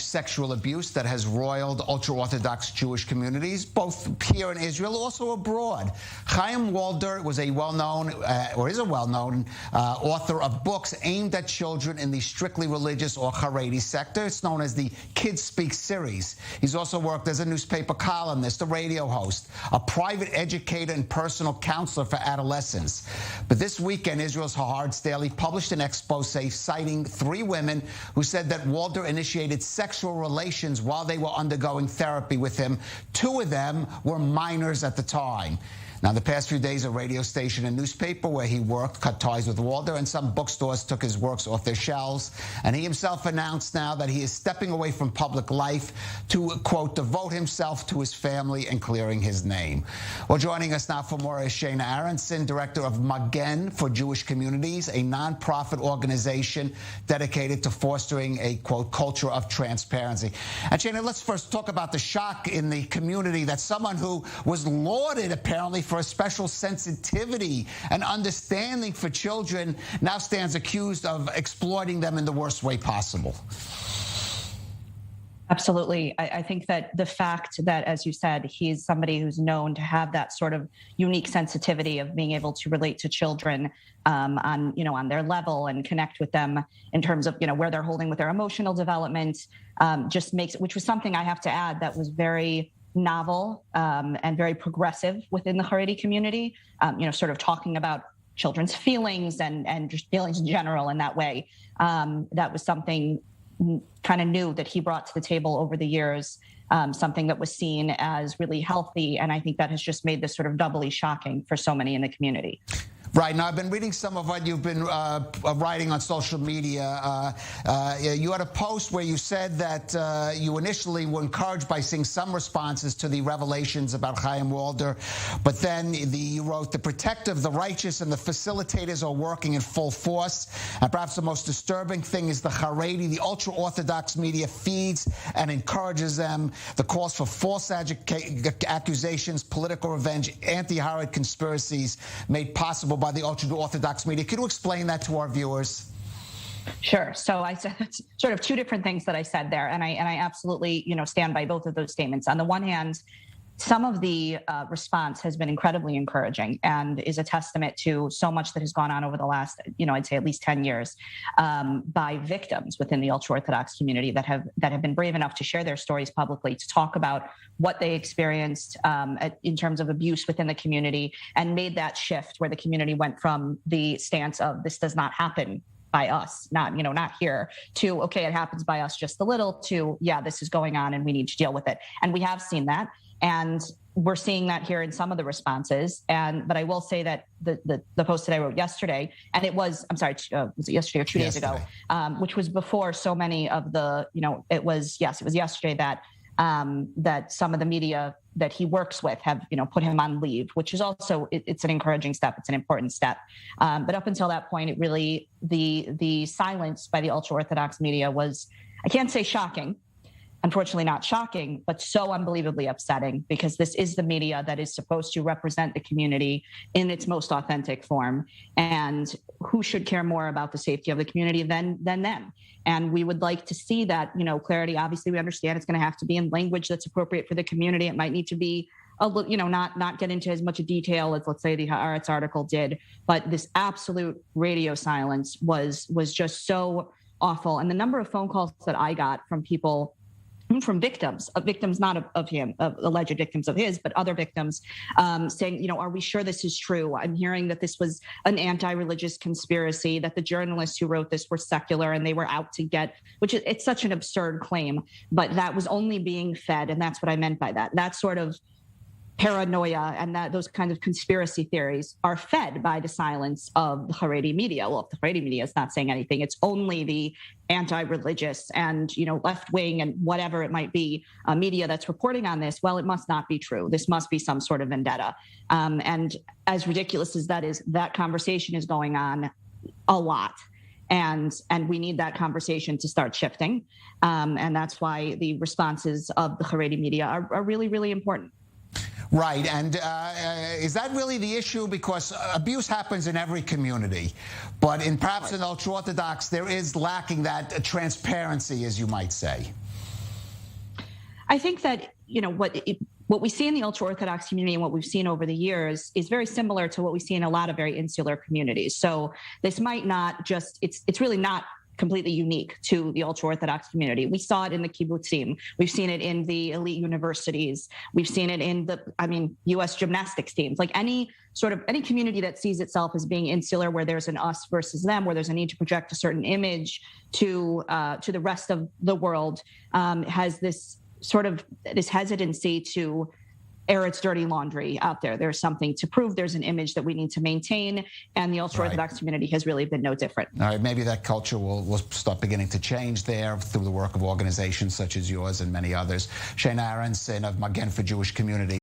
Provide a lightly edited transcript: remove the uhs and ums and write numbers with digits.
sexual abuse that has roiled ultra-Orthodox Jewish communities, both here in Israel, also abroad. Chaim Walder was a well-known, or is a well-known, author of books aimed at children in the strictly religious or Haredi sector. It's known as the Kids Speak series. He's also worked as a newspaper columnist, a radio host, a private educator, and personal counselor for adolescents. But this weekend, Israel's Haaretz Daily published an expose citing 3 women who said that Walder initiated sexual relations while they were undergoing therapy with him. 2 of them were minors at the time. Now, the past few days, a radio station and newspaper where he worked cut ties with Walder, and some bookstores took his works off their shelves. And he himself announced now that he is stepping away from public life to, quote, devote himself to his family and clearing his name. Well, joining us now for more is Shana Aronson, director of Magen for Jewish Communities, a nonprofit organization dedicated to fostering a, quote, culture of transparency. And Shana, let's first talk about the shock in the community that someone who was lauded, apparently, for a special sensitivity and understanding for children now stands accused of exploiting them in the worst way possible. Absolutely. I think that the fact that, as you said, he's somebody who's known to have that sort of unique sensitivity of being able to relate to children on their level and connect with them in terms of, where they're holding with their emotional development, just makes, which was something I have to add that was very novel and very progressive within the Haredi community, sort of talking about children's feelings and just feelings in general in that way. That was something kind of new that he brought to the table over the years, something that was seen as really healthy. And I think that has just made this sort of doubly shocking for so many in the community. Right. Now, I've been reading some of what you've been writing on social media. You had a post where you said that you initially were encouraged by seeing some responses to the revelations about Chaim Walder, but then you wrote, the protective, the righteous, and the facilitators are working in full force. And perhaps the most disturbing thing is the Haredi, the ultra-Orthodox media feeds and encourages them. The calls for false accusations, political revenge, anti-Haredi conspiracies made possible by the ultra-Orthodox media. Could you explain that to our viewers? Sure. So I said it's sort of 2 different things that I said there, and I absolutely stand by both of those statements. On the one hand, some of the response has been incredibly encouraging and is a testament to so much that has gone on over the last, I'd say at least 10 years by victims within the ultra-Orthodox community that have been brave enough to share their stories publicly, to talk about what they experienced in terms of abuse within the community, and made that shift where the community went from the stance of this does not happen by us, not here, to, okay, it happens by us just a little, to, yeah, this is going on and we need to deal with it. And we have seen that. And we're seeing that here in some of the responses. But I will say that the post that I wrote yesterday, and it was, was it yesterday or 2 days ago, which was before so many of the, it was yesterday that that some of the media that he works with have, put him on leave, which is also, it's an encouraging step. It's an important step. But up until that point, it really, the silence by the ultra-Orthodox media was, I can't say shocking, unfortunately not shocking, but so unbelievably upsetting, because this is the media that is supposed to represent the community in its most authentic form. And who should care more about the safety of the community than them? And we would like to see that, clarity. Obviously, we understand it's going to have to be in language that's appropriate for the community. It might need to be not get into as much detail as, let's say, the Haaretz article did. But this absolute radio silence was just so awful. And the number of phone calls that I got from people, from victims not of him, of alleged victims of his, but other victims, saying, are we sure this is true? I'm hearing that this was an anti-religious conspiracy, that the journalists who wrote this were secular and they were out to get, it's such an absurd claim, but that was only being fed. And that's what I meant by that. That sort of paranoia and that those kinds of conspiracy theories are fed by the silence of the Haredi media. Well, if the Haredi media is not saying anything, it's only the anti-religious and, left-wing and whatever it might be, media that's reporting on this. Well, it must not be true. This must be some sort of vendetta. And as ridiculous as that is, that conversation is going on a lot. And we need that conversation to start shifting. And that's why the responses of the Haredi media are really, really important. Right. And is that really the issue? Because abuse happens in every community. But perhaps in ultra-Orthodox, there is lacking that transparency, as you might say. I think that, what we see in the ultra-Orthodox community and what we've seen over the years is very similar to what we see in a lot of very insular communities. So this might not just, it's really not completely unique to the ultra-Orthodox community. We saw it in the kibbutzim. We've seen it in the elite universities. We've seen it in U.S. gymnastics teams. Like any community that sees itself as being insular, where there's an us versus them, where there's a need to project a certain image to the rest of the world, has this hesitancy to air its dirty laundry out there. There's something to prove. There's an image that we need to maintain. And the ultra-Orthodox community has really been no different. All right, maybe that culture will start beginning to change there through the work of organizations such as yours and many others. Shana Aronson of Magen for Jewish Community.